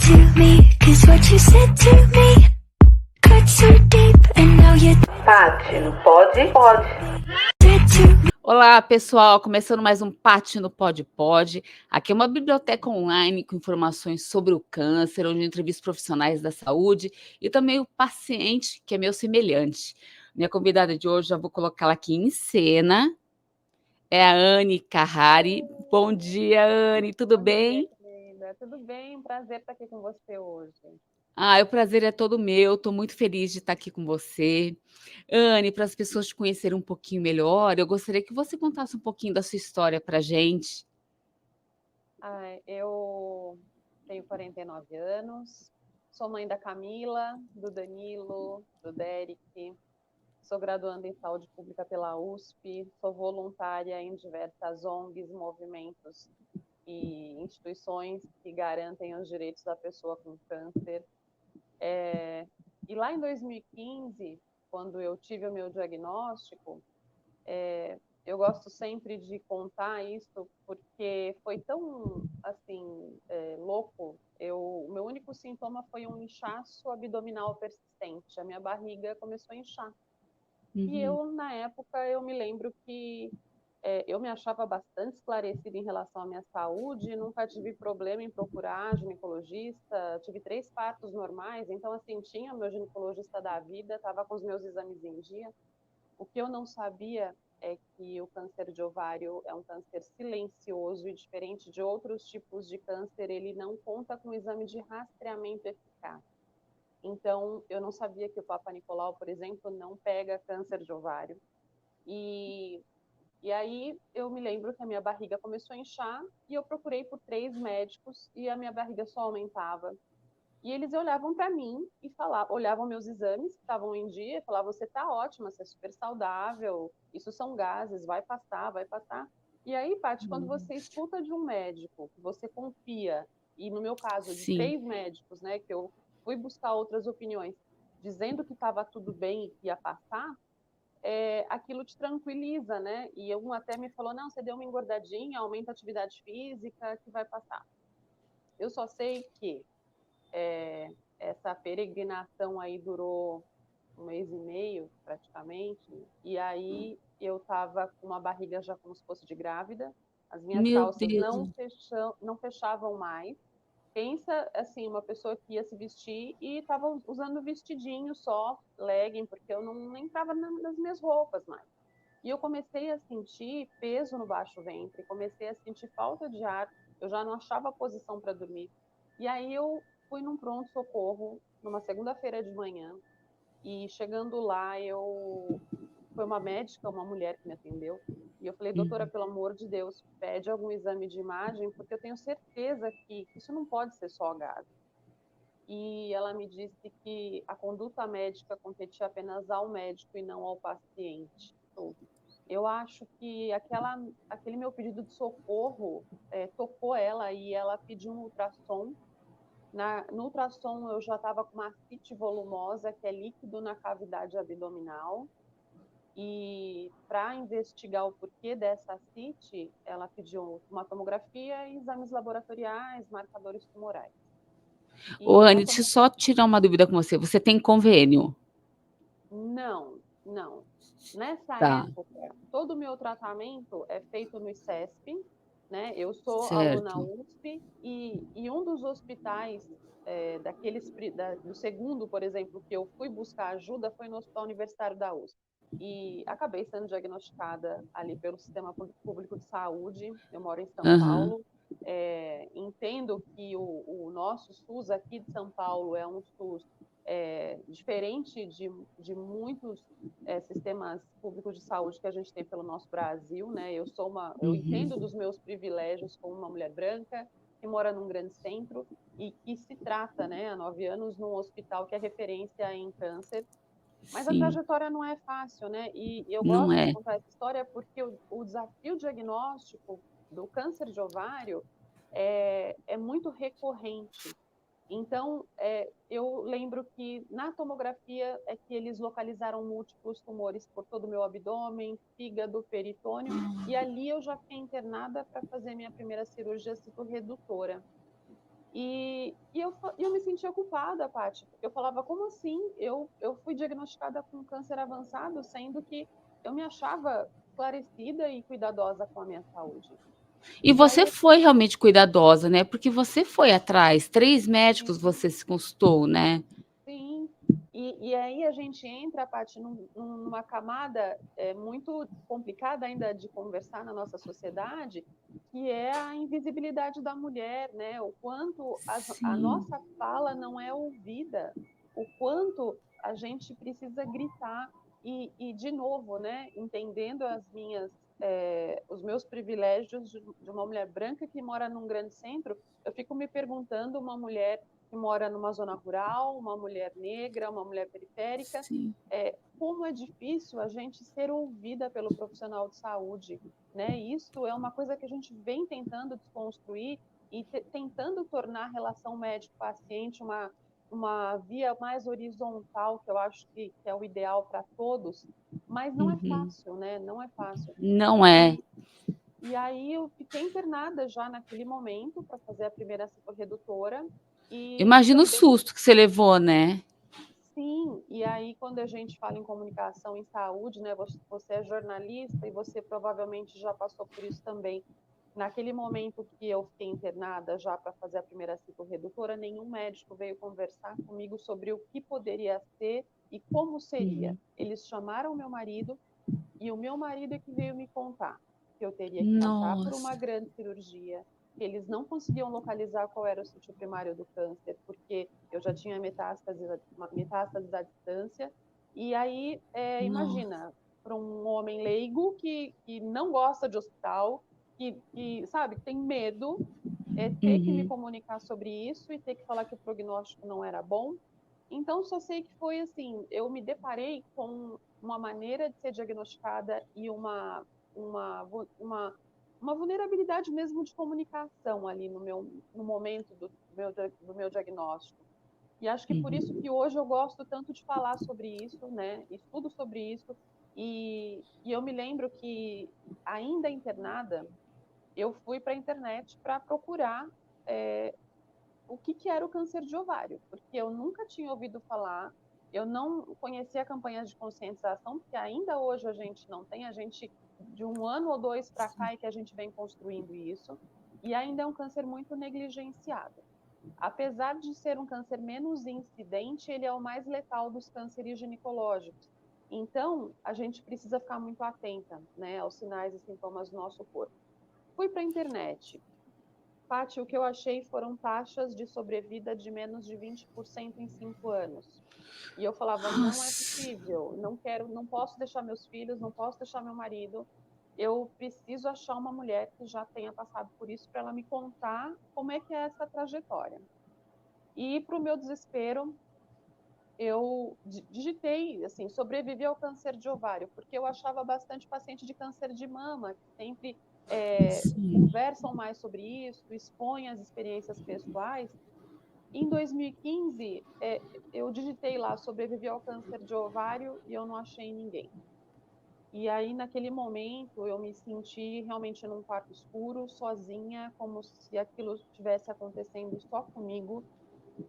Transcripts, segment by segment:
to me, 'cause what you said to me cut so deep, and now you're Paty, no Pode? Pode. dead to me. Olá, pessoal, começando mais um Paty no Pode Pode. Aqui é uma biblioteca online com informações sobre o câncer, onde eu entrevisto profissionais da saúde e também o paciente, que é meu semelhante. Minha convidada de hoje, já vou colocá-la aqui em cena, é a Anne Carrari. Bom dia, Anne, tudo Bom bem? dia, querida. Tudo bem? Um prazer estar aqui com você hoje. O prazer é todo meu, estou muito feliz de estar aqui com você. Anne, para as pessoas te conhecerem um pouquinho melhor, eu gostaria que você contasse um pouquinho da sua história para a gente. Eu tenho 49 anos, sou mãe da Camila, do Danilo, do Derek, sou graduanda em saúde pública pela USP, sou voluntária em diversas ONGs, movimentos e instituições que garantem os direitos da pessoa com câncer. E lá em 2015, quando eu tive o meu diagnóstico, eu gosto sempre de contar isso porque foi tão assim louco. O meu único sintoma foi um inchaço abdominal persistente. A minha barriga começou a inchar. E eu, na época, eu me lembro que eu me achava bastante esclarecida em relação à minha saúde, nunca tive problema em procurar ginecologista, tive 3 partos normais, então, assim, tinha meu ginecologista da vida, estava com os meus exames em dia. O que eu não sabia é que o câncer de ovário é um câncer silencioso e diferente de outros tipos de câncer, ele não conta com exame de rastreamento eficaz. Então, eu não sabia que o Papa Nicolau, por exemplo, não pega câncer de ovário. E aí eu me lembro que a minha barriga começou a inchar e eu procurei por 3 médicos e a minha barriga só aumentava. E eles olhavam para mim e falavam, olhavam meus exames que estavam em dia e falavam: você está ótima, você é super saudável, isso são gases, vai passar, vai passar. E aí, Paty, quando você escuta de um médico que você confia, e no meu caso de Sim. 3 médicos, né, que eu fui buscar outras opiniões, dizendo que estava tudo bem e que ia passar, aquilo te tranquiliza, né? E um até me falou: não, você deu uma engordadinha, aumenta a atividade física, que vai passar. Eu só sei que essa peregrinação aí durou 1 mês e meio, praticamente, e aí eu estava com uma barriga já como se fosse de grávida, as minhas Meu calças Deus. não fechavam mais. Pensa, assim, uma pessoa que ia se vestir e estava usando vestidinho só, legging, porque eu não nem estava nas minhas roupas mais. E eu comecei a sentir peso no baixo ventre, comecei a sentir falta de ar, eu já não achava posição para dormir. E aí eu fui num pronto-socorro numa segunda-feira de manhã e chegando lá foi uma médica, uma mulher que me atendeu, e eu falei: doutora, pelo amor de Deus, pede algum exame de imagem, porque eu tenho certeza que isso não pode ser só gás. E ela me disse que a conduta médica competia apenas ao médico e não ao paciente. Eu acho que aquele meu pedido de socorro tocou ela e ela pediu um ultrassom. No ultrassom eu já estava com uma ascite volumosa, que é líquido na cavidade abdominal. E para investigar o porquê dessa ascite, ela pediu uma tomografia e exames laboratoriais, marcadores tumorais. Ô, E Anne, deixa eu só tirar uma dúvida com você. Você tem convênio? Não. Nessa Tá, época, todo o meu tratamento é feito no ICESP, né? Eu sou aluna certo. USP e um dos hospitais do segundo, por exemplo, que eu fui buscar ajuda foi no Hospital Universitário da USP. E acabei sendo diagnosticada ali pelo Sistema Público de Saúde. Eu moro em São Aham. Paulo. Entendo que o nosso SUS aqui de São Paulo é um SUS diferente de muitos sistemas públicos de saúde que a gente tem pelo nosso Brasil, né? Eu entendo dos meus privilégios como uma mulher branca que mora num grande centro e que se trata, né, há 9 anos num hospital que é referência em câncer. Mas a Sim, trajetória não é fácil, né? E eu não gosto de é. contar essa história porque o desafio diagnóstico do câncer de ovário é muito recorrente. Então, eu lembro que na tomografia é que eles localizaram múltiplos tumores por todo o meu abdômen, fígado, peritônio, e ali eu já fiquei internada para fazer minha primeira cirurgia citoredutora. E eu me sentia culpada, Paty, porque eu falava, como assim? Eu fui diagnosticada com câncer avançado, sendo que eu me achava esclarecida e cuidadosa com a minha saúde. E E você aí, foi realmente cuidadosa, né? Porque você foi atrás, 3 médicos assim, você se consultou, né? sim. E aí a gente entra, Paty, numa camada muito complicada ainda de conversar na nossa sociedade, que é a invisibilidade da mulher, né? O quanto a Sim. nossa fala não é ouvida, o quanto a gente precisa gritar. De novo, né, entendendo os meus privilégios de uma mulher branca que mora num grande centro, eu fico me perguntando, uma mulher que mora numa zona rural, uma mulher negra, uma mulher periférica, Sim. como é difícil a gente ser ouvida pelo profissional de saúde, né? Isso é uma coisa que a gente vem tentando desconstruir e tentando tornar a relação médico-paciente uma via mais horizontal, que eu acho que é o ideal para todos, mas não é Uhum. fácil, né? Não é fácil. Não é. E aí eu fiquei internada já naquele momento para fazer a primeira ciclorredutora e Imagina o também susto que você levou, né? sim. E aí quando a gente fala em comunicação em saúde, né, você é jornalista e você provavelmente já passou por isso também. Naquele momento que eu fiquei internada já para fazer a primeira ciclorredutora, nenhum médico veio conversar comigo sobre o que poderia ser e como seria. Uhum. Eles chamaram meu marido e o meu marido é que veio me contar que eu teria que passar por uma Nossa. grande cirurgia, que eles não conseguiam localizar qual era o sítio primário do câncer, porque eu já tinha metástases à distância. E aí, Nossa. imagina, para um homem leigo que não gosta de hospital, sabe, que tem medo, ter que me Uhum. comunicar sobre isso e ter que falar que o prognóstico não era bom. Então, só sei que foi assim, eu me deparei com uma maneira de ser diagnosticada e uma, uma, uma vulnerabilidade mesmo de comunicação ali no momento do meu diagnóstico. E acho que por isso Uhum. que hoje eu gosto tanto de falar sobre isso, né? Estudo sobre isso. E eu me lembro que, ainda internada, eu fui para a internet para procurar é, o que era o câncer de ovário, porque eu nunca tinha ouvido falar, eu não conhecia campanhas de conscientização, porque ainda hoje a gente não tem, a gente, de um ano ou dois para cá, é que a gente vem construindo isso, e ainda é um câncer muito negligenciado. Apesar de ser um câncer menos incidente, ele é o mais letal dos cânceres ginecológicos. Então, a gente precisa ficar muito atenta, né, aos sinais e sintomas do nosso corpo. Fui para a internet, Paty, o que eu achei foram taxas de sobrevida de menos de 20% em 5 anos. E eu falava, não é Nossa. possível, não quero, não posso deixar meus filhos, não posso deixar meu marido. Eu preciso achar uma mulher que já tenha passado por isso para ela me contar como é que é essa trajetória. E para o meu desespero, eu digitei, assim, sobreviver ao câncer de ovário, porque eu achava bastante paciente de câncer de mama, que sempre Sim. conversam mais sobre isso, expõem as experiências pessoais. Em 2015, eu digitei lá sobreviver ao câncer de ovário e eu não achei ninguém. E aí, naquele momento, eu me senti realmente num quarto escuro, sozinha, como se aquilo estivesse acontecendo só comigo.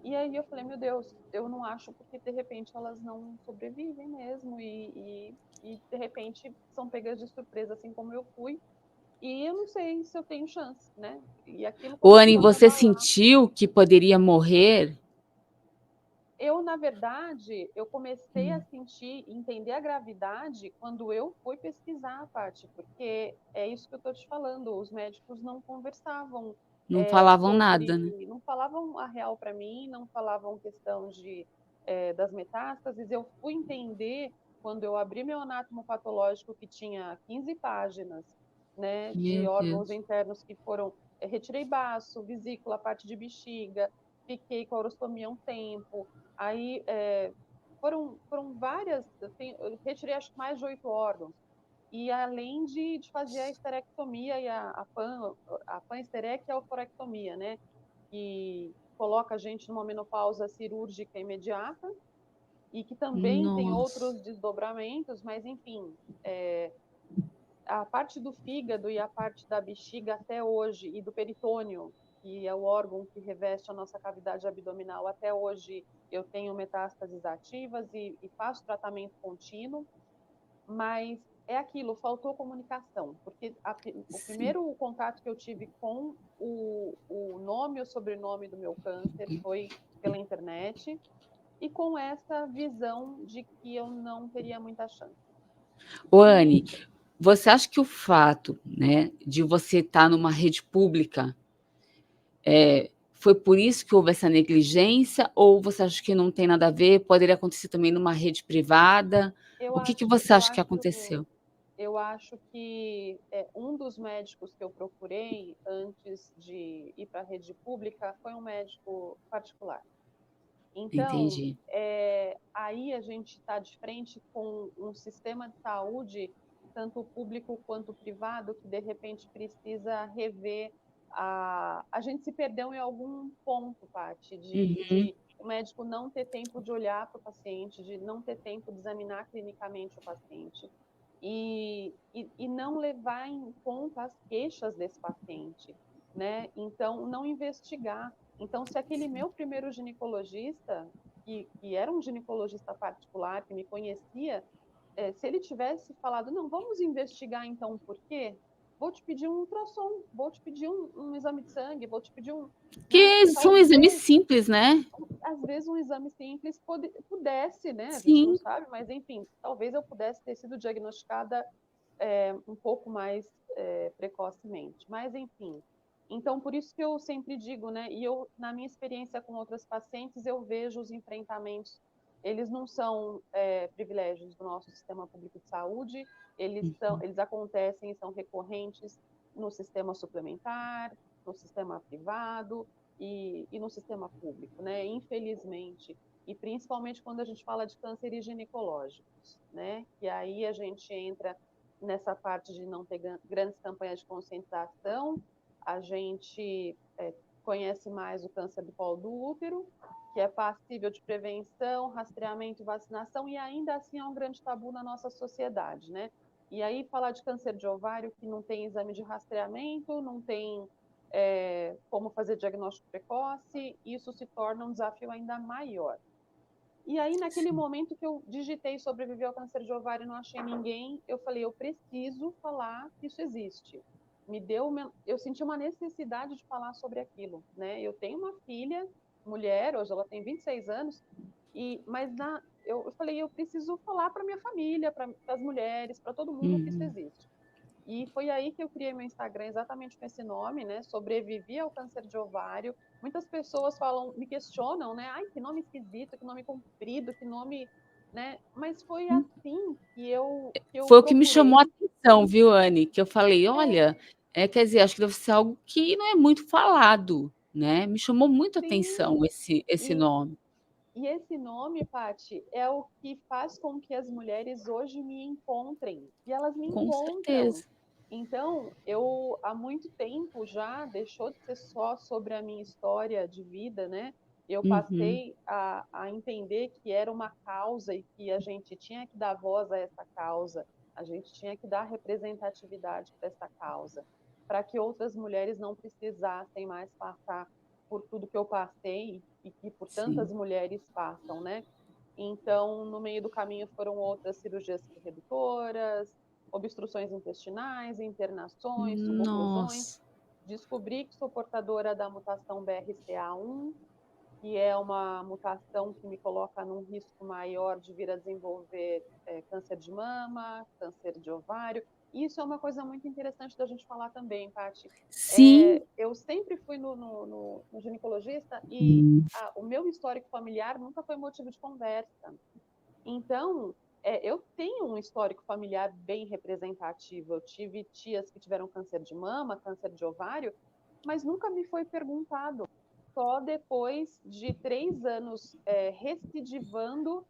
E aí eu falei, meu Deus, eu não acho porque de repente elas não sobrevivem mesmo e de repente são pegas de surpresa, assim como eu fui. E eu não sei se eu tenho chance, né? E aquilo Ô, Anne, começou a me você abalar. sentiu que poderia morrer? Na verdade, eu comecei a sentir, entender a gravidade quando eu fui pesquisar, Paty, porque é isso que eu estou te falando, os médicos não conversavam Não falavam nada, né? não falavam a real para mim, não falavam questão das metástases. Eu fui entender quando eu abri meu anátomo patológico, que tinha 15 páginas, né, de Meu órgãos Deus. internos que foram, retirei baço, vesícula, parte de bexiga, fiquei com a urostomia um tempo. Aí foram várias, assim, eu retirei acho que mais de 8 órgãos. E além de fazer a esterectomia e a pan-esterec é a oforectomia, né? Que coloca a gente numa menopausa cirúrgica imediata e que também tem Nossa. outros desdobramentos, mas enfim, a parte do fígado e a parte da bexiga até hoje e do peritônio que é o órgão que reveste a nossa cavidade abdominal, até hoje eu tenho metástases ativas e faço tratamento contínuo, mas é aquilo, faltou comunicação, porque o Sim, primeiro contato que eu tive com o nome e o sobrenome do meu câncer foi pela internet e com essa visão de que eu não teria muita chance. Ô, Anne, você acha que o fato, né, de você estar numa rede pública, foi por isso que houve essa negligência, ou você acha que não tem nada a ver, poderia acontecer também numa rede privada? Eu O que que acho, você eu acha que acho, aconteceu? eu acho que um dos médicos que eu procurei antes de ir para a rede pública foi um médico particular. Então, Entendi. aí a gente está de frente com um sistema de saúde, tanto público quanto privado, que de repente precisa rever a gente se perdeu em algum ponto, Paty, Uhum, de o médico não ter tempo de olhar para o paciente, de não ter tempo de examinar clinicamente o paciente e não levar em conta as queixas desse paciente, né? Então, não investigar. Então, se aquele meu primeiro ginecologista, que era um ginecologista particular, que me conhecia, se ele tivesse falado, não, vamos investigar então por quê? Vou te pedir um ultrassom, vou te pedir um exame de sangue, vou te pedir um, né? porque são exames Talvez, simples, né? às vezes, um exame simples pudesse, né? A gente não Sim, sabe, mas enfim, talvez eu pudesse ter sido diagnosticada um pouco mais precocemente. Mas, enfim, então por isso que eu sempre digo, né? E eu, na minha experiência com outras pacientes, eu vejo os enfrentamentos, eles não são privilégios do nosso sistema público de saúde, eles acontecem e são recorrentes no sistema suplementar, no sistema privado e no sistema público, né? Infelizmente, e principalmente quando a gente fala de cânceres ginecológicos, né? Que aí a gente entra nessa parte de não ter grandes campanhas de conscientização, a gente conhece mais o câncer do colo do útero, que é passível de prevenção, rastreamento e vacinação, e ainda assim é um grande tabu na nossa sociedade, né? E aí falar de câncer de ovário, que não tem exame de rastreamento, não tem como fazer diagnóstico precoce, isso se torna um desafio ainda maior. E aí, naquele sim. momento que eu digitei sobreviver ao câncer de ovário e não achei ninguém, eu falei, eu preciso falar que isso existe. Eu senti uma necessidade de falar sobre aquilo, né? Eu tenho uma filha, mulher, hoje ela tem 26 anos, mas eu falei, eu preciso falar para minha família, para as mulheres, para todo mundo que isso Uhum. existe. E foi aí que eu criei meu Instagram exatamente com esse nome, né? Sobrevivi ao câncer de ovário. Muitas pessoas falam, me questionam, né? Ai, que nome esquisito, que nome comprido, que nome, né? Mas foi assim que eu Foi o que me chamou a procurei. atenção, viu, Anne? Que eu falei, É, olha, quer dizer, acho que deve ser algo que não é muito falado, né? Me chamou muito a sim. atenção esse E, nome. e esse nome, Pati, é o que faz com que as mulheres hoje me encontrem. E elas me Com encontram. certeza. Então, eu há muito tempo já deixou de ser só sobre a minha história de vida, né? Eu Uhum. passei a entender que era uma causa e que a gente tinha que dar voz a essa causa, a gente tinha que dar representatividade para essa causa, para que outras mulheres não precisassem mais passar por tudo que eu passei e que por tantas Sim. mulheres passam, né? Então, no meio do caminho foram outras cirurgias redutoras, obstruções intestinais, internações, suboclusões. Nossa. Descobri que sou portadora da mutação BRCA1, que é uma mutação que me coloca num risco maior de vir a desenvolver câncer de mama, câncer de ovário. E isso é uma coisa muito interessante da gente falar também, Paty. Sim. Eu sempre fui no ginecologista e Hum. o meu histórico familiar nunca foi motivo de conversa. Então, eu tenho um histórico familiar bem representativo. Eu tive tias que tiveram câncer de mama, câncer de ovário, mas nunca me foi perguntado. Só depois de 3 anos recidivando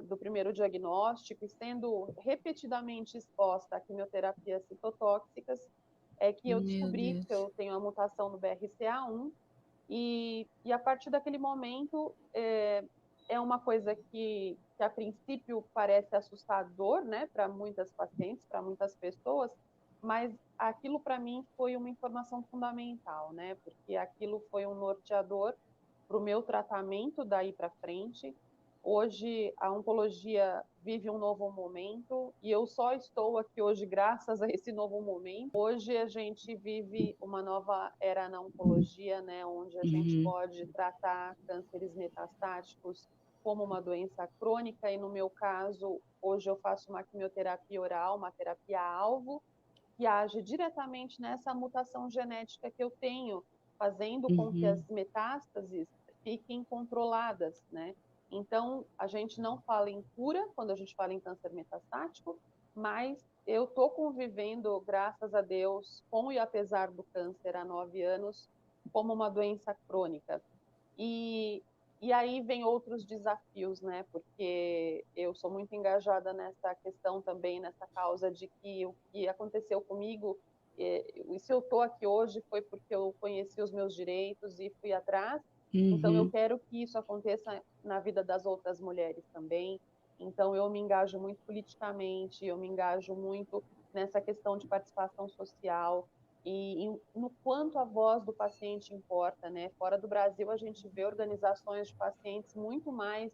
do primeiro diagnóstico e sendo repetidamente exposta a quimioterapias citotóxicas, é que eu Meu descobri que Deus. eu tenho a mutação no BRCA1 e a partir daquele momento é uma coisa que a princípio parece assustador, né, para muitas pacientes, para muitas pessoas, mas aquilo para mim foi uma informação fundamental, né? Porque aquilo foi um norteador para o meu tratamento daí para frente. Hoje a oncologia vive um novo momento e eu só estou aqui hoje graças a esse novo momento. Hoje a gente vive uma nova era na oncologia, né, onde a gente pode tratar cânceres metastáticos como uma doença crônica e no meu caso, hoje eu faço uma quimioterapia oral, uma terapia-alvo, que age diretamente nessa mutação genética que eu tenho, fazendo com que as metástases fiquem controladas, né? Então, a gente não fala em cura quando a gente fala em câncer metastático, mas eu estou convivendo, graças a Deus, com e apesar do câncer há 9 anos, como uma doença crônica. E aí vem outros desafios, né? Porque eu sou muito engajada nessa questão também, nessa causa de que o que aconteceu comigo, e se eu estou aqui hoje foi porque eu conheci os meus direitos e fui atrás. Então eu quero que isso aconteça na vida das outras mulheres também. Então eu me engajo muito politicamente, eu me engajo muito nessa questão de participação social e no quanto a voz do paciente importa, né? Fora do Brasil, a gente vê organizações de pacientes muito mais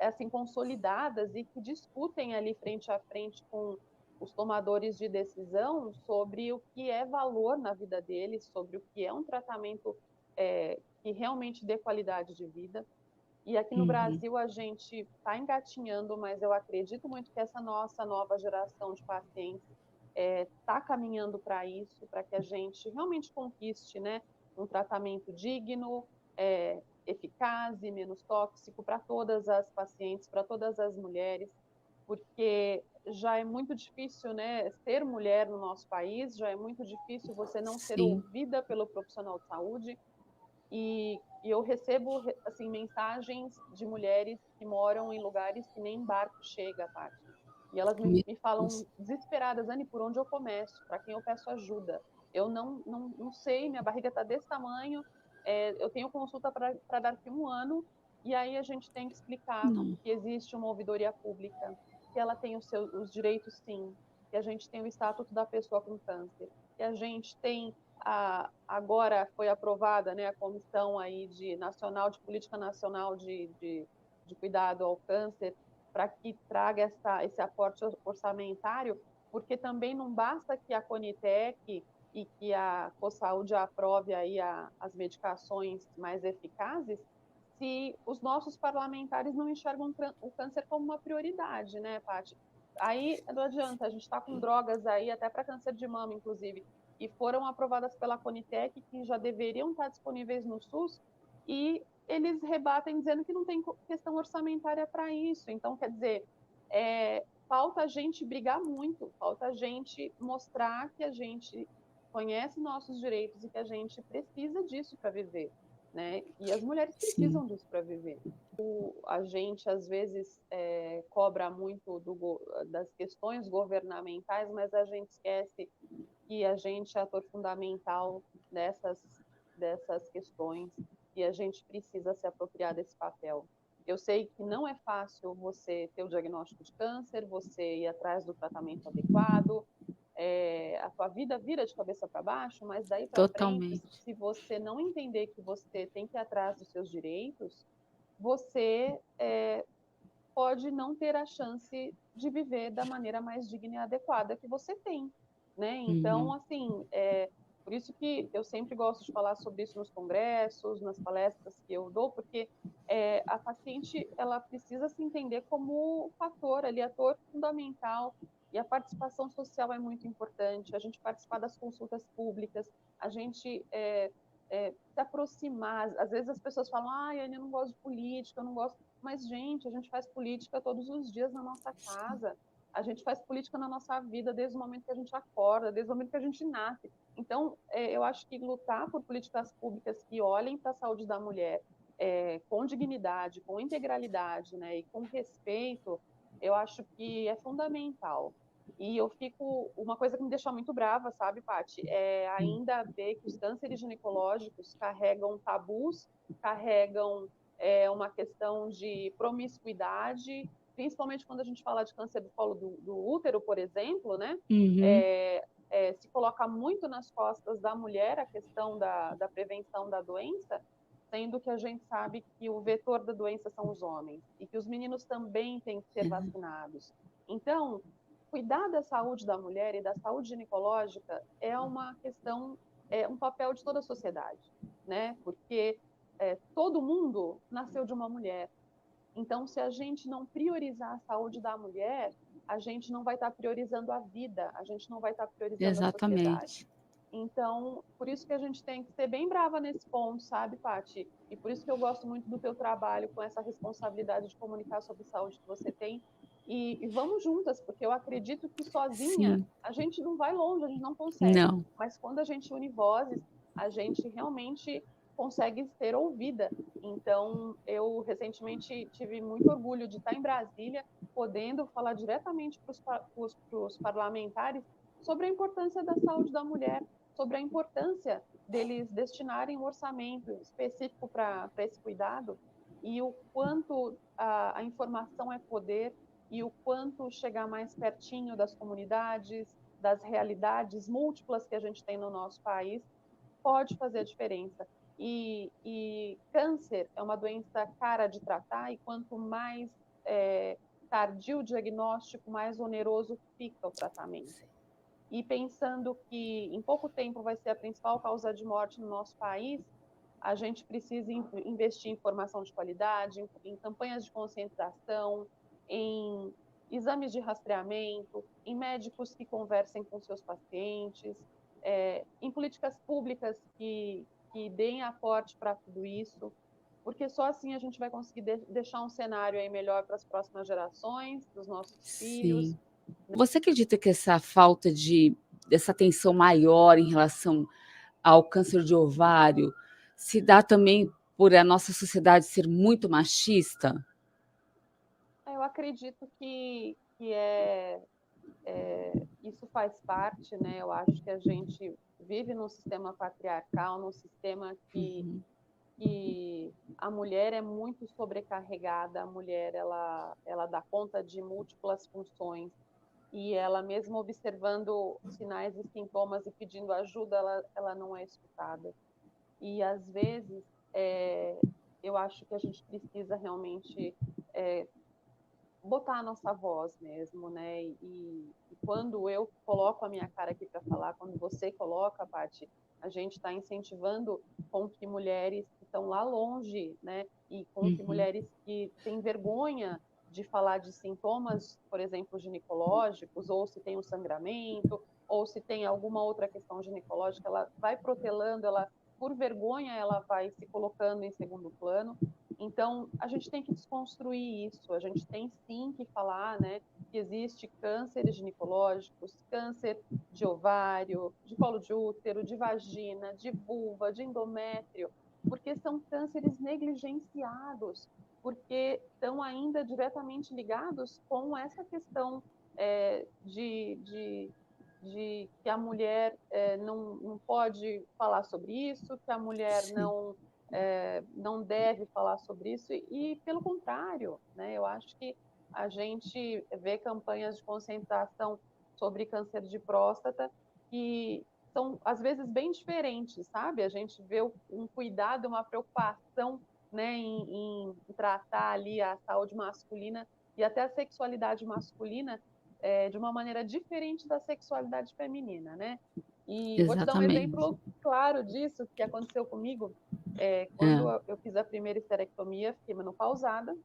assim consolidadas e que discutem ali frente a frente com os tomadores de decisão sobre o que é valor na vida deles, sobre o que é um tratamento que realmente dê qualidade de vida. E aqui no Brasil a gente está engatinhando, mas eu acredito muito que essa nossa nova geração de pacientes está caminhando para isso, para que a gente realmente conquiste, né, um tratamento digno, eficaz e menos tóxico para todas as pacientes, para todas as mulheres, porque já é muito difícil, né, ser mulher no nosso país, já é muito difícil você não ser ouvida pelo profissional de saúde. E eu recebo assim mensagens de mulheres que moram em lugares que nem barco chega, Tati. E elas me falam desesperadas, Anny, por onde eu começo? Para quem eu peço ajuda? Eu não sei, minha barriga está desse tamanho, eu tenho consulta para dar daqui 1 ano, e aí a gente tem que explicar que existe uma ouvidoria pública, que ela tem os direitos sim, que a gente tem o estatuto da pessoa com câncer, que a gente tem agora foi aprovada, né, a comissão aí nacional de política nacional de cuidado ao câncer para que traga esse aporte orçamentário, porque também não basta que a Conitec e que a CoSaúde aprove aí as medicações mais eficazes, se os nossos parlamentares não enxergam o câncer como uma prioridade, né, Paty? Aí não adianta, a gente está com drogas aí, até para câncer de mama, inclusive, que foram aprovadas pela Conitec, que já deveriam estar disponíveis no SUS, e eles rebatem dizendo que não tem questão orçamentária para isso. Então, quer dizer, falta a gente brigar muito, falta a gente mostrar que a gente conhece nossos direitos e que a gente precisa disso para viver, né? E as mulheres precisam disso para viver. A gente, às vezes, cobra muito das questões governamentais, mas a gente esquece que a gente é ator fundamental dessas questões e a gente precisa se apropriar desse papel. Eu sei que não é fácil você ter o diagnóstico de câncer, você ir atrás do tratamento adequado, a tua vida vira de cabeça para baixo, mas daí para frente, se você não entender que você tem que ir atrás dos seus direitos, você pode não ter a chance de viver da maneira mais digna e adequada que você tem, né? Então, assim, por isso que eu sempre gosto de falar sobre isso nos congressos, nas palestras que eu dou, porque a paciente, ela precisa se entender como fator ali, ator fundamental, e a participação social é muito importante, a gente participar das consultas públicas, a gente se aproximar. Às vezes as pessoas falam, Anny, eu não gosto de política, eu não gosto. Mas, gente, a gente faz política todos os dias na nossa casa. A gente faz política na nossa vida desde o momento que a gente acorda, desde o momento que a gente nasce. Então, eu acho que lutar por políticas públicas que olhem para a saúde da mulher com dignidade, com integralidade, né, e com respeito, eu acho que é fundamental. E uma coisa que me deixa muito brava, sabe, Paty, é ainda ver que os cânceres ginecológicos carregam tabus, carregam uma questão de promiscuidade, principalmente quando a gente fala de câncer do colo do útero, por exemplo, né? se coloca muito nas costas da mulher a questão da prevenção da doença, sendo que a gente sabe que o vetor da doença são os homens e que os meninos também têm que ser vacinados. Então, cuidar da saúde da mulher e da saúde ginecológica é uma questão, é um papel de toda a sociedade, né? Porque todo mundo nasceu de uma mulher. Então, se a gente não priorizar a saúde da mulher, a gente não vai estar priorizando a vida, a gente não vai estar priorizando a sociedade. Exatamente. Então, por isso que a gente tem que ser bem brava nesse ponto, sabe, Paty? E por isso que eu gosto muito do teu trabalho com essa responsabilidade de comunicar sobre saúde que você tem. E vamos juntas, porque eu acredito que sozinha Sim. a gente não vai longe, a gente não consegue. Não. Mas quando a gente une vozes, a gente realmente consegue ser ouvida. Então, eu recentemente tive muito orgulho de estar em Brasília, podendo falar diretamente para os parlamentares sobre a importância da saúde da mulher, sobre a importância deles destinarem um orçamento específico para esse cuidado e o quanto a informação é poder e o quanto chegar mais pertinho das comunidades, das realidades múltiplas que a gente tem no nosso país, pode fazer a diferença. E câncer é uma doença cara de tratar e quanto mais tardio o diagnóstico, mais oneroso fica o tratamento. E pensando que em pouco tempo vai ser a principal causa de morte no nosso país, a gente precisa investir em formação de qualidade, em campanhas de conscientização, em exames de rastreamento, em médicos que conversem com seus pacientes, em políticas públicas que deem aporte para tudo isso, porque só assim a gente vai conseguir deixar um cenário aí melhor para as próximas gerações, para os nossos filhos. Sim. Você acredita que essa falta dessa atenção maior em relação ao câncer de ovário se dá também por a nossa sociedade ser muito machista? Eu acredito que isso faz parte, né? Eu acho que a gente vive num sistema patriarcal, num sistema Uhum. que a mulher é muito sobrecarregada, a mulher ela dá conta de múltiplas funções e ela mesmo observando sinais e sintomas e pedindo ajuda, ela não é escutada. E às vezes eu acho que a gente precisa realmente botar a nossa voz mesmo, né? E quando eu coloco a minha cara aqui para falar, quando você coloca, Paty, a gente está incentivando com que mulheres que estão lá longe, né? E com que Uhum. mulheres que têm vergonha de falar de sintomas, por exemplo, ginecológicos, ou se tem um sangramento, ou se tem alguma outra questão ginecológica, ela vai protelando, ela, por vergonha, ela vai se colocando em segundo plano. Então, a gente tem que desconstruir isso, a gente tem sim que falar, né, que existe cânceres ginecológicos, câncer de ovário, de colo de útero, de vagina, de vulva, de endométrio, porque são cânceres negligenciados, porque estão ainda diretamente ligados com essa questão de que a mulher não pode falar sobre isso, que a mulher Sim. não deve falar sobre isso, e pelo contrário, né? Eu acho que a gente vê campanhas de conscientização sobre câncer de próstata que são, às vezes, bem diferentes, sabe? A gente vê um cuidado, uma preocupação, né, em tratar ali a saúde masculina e até a sexualidade masculina de uma maneira diferente da sexualidade feminina, né? E vou te dar um Exatamente. exemplo claro disso que aconteceu comigo. Quando É. eu fiz a primeira esterectomia, fiquei menopausada,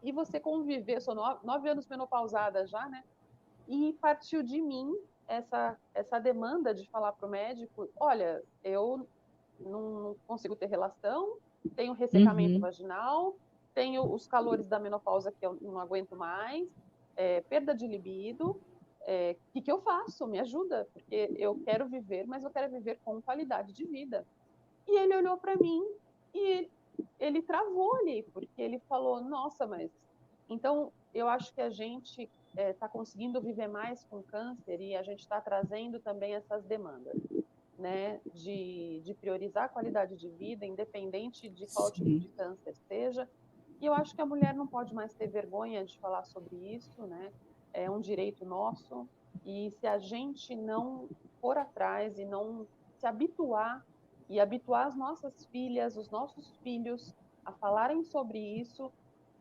e você conviver, sou 9 anos menopausada já, né? E partiu de mim essa demanda de falar para o médico, olha, eu não consigo ter relação, tenho ressecamento Uhum. vaginal, tenho os calores da menopausa que eu não aguento mais, perda de libido, que eu faço? Me ajuda, porque eu quero viver, mas eu quero viver com qualidade de vida. E ele olhou para mim e ele travou ali, porque ele falou: Nossa, mas. Então, eu acho que a gente está conseguindo viver mais com câncer e a gente está trazendo também essas demandas, né? De priorizar a qualidade de vida, independente de qual tipo Sim. de câncer seja. E eu acho que a mulher não pode mais ter vergonha de falar sobre isso, né? É um direito nosso. E se a gente não for atrás e não se habituar, e habituar as nossas filhas, os nossos filhos a falarem sobre isso,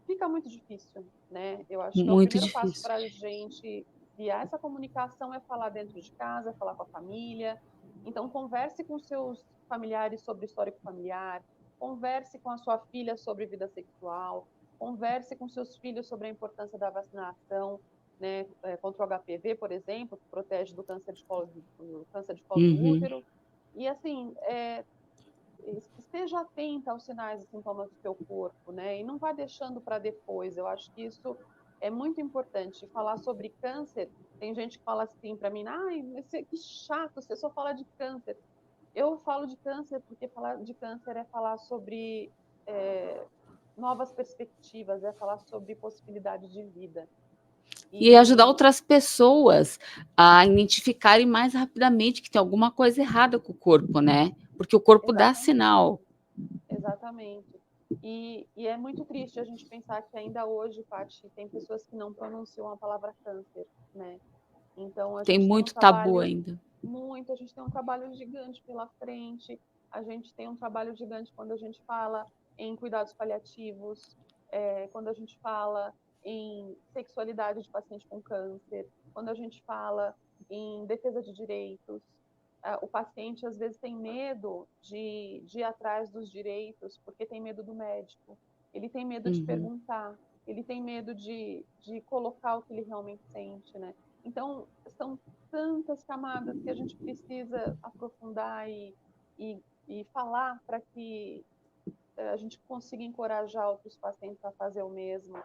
fica muito difícil, né? Eu acho que é o Muito primeiro passo difícil. para a gente criar essa comunicação é falar dentro de casa, falar com a família. Então, converse com seus familiares sobre histórico familiar, converse com a sua filha sobre vida sexual, converse com seus filhos sobre a importância da vacinação, né, contra o HPV, por exemplo, que protege do câncer de colo do Uhum. útero. E assim, esteja atenta aos sinais e sintomas do seu corpo, né? E não vá deixando para depois. Eu acho que isso é muito importante. Falar sobre câncer, tem gente que fala assim para mim, ai, que chato, você só fala de câncer. Eu falo de câncer porque falar de câncer é falar sobre novas perspectivas, é falar sobre possibilidade de vida. E ajudar E outras pessoas a identificarem mais rapidamente que tem alguma coisa errada com o corpo, né? Porque o corpo dá exatamente, sinal. exatamente. E é muito triste a gente pensar que ainda hoje, Paty, tem pessoas que não pronunciam a palavra câncer, né? Então a Tem gente tem um muito tabu trabalho ainda. a gente tem um trabalho gigante pela frente, a gente tem um trabalho gigante quando a gente fala em cuidados paliativos, quando a gente fala em sexualidade de paciente com câncer, quando a gente fala em defesa de direitos. O paciente às vezes tem medo de ir atrás dos direitos porque tem medo do médico, ele tem medo de perguntar, ele tem medo de colocar o que ele realmente sente, né? Então, são tantas camadas que a gente precisa aprofundar e falar para que a gente consiga encorajar outros pacientes a fazer o mesmo,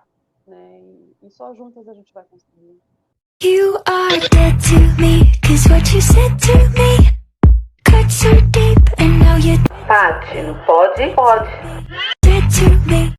né? E só juntas a gente vai conseguir. You are dead to me, 'cause what you said to me cut so deep, and now you're Paty, no pode? Pode.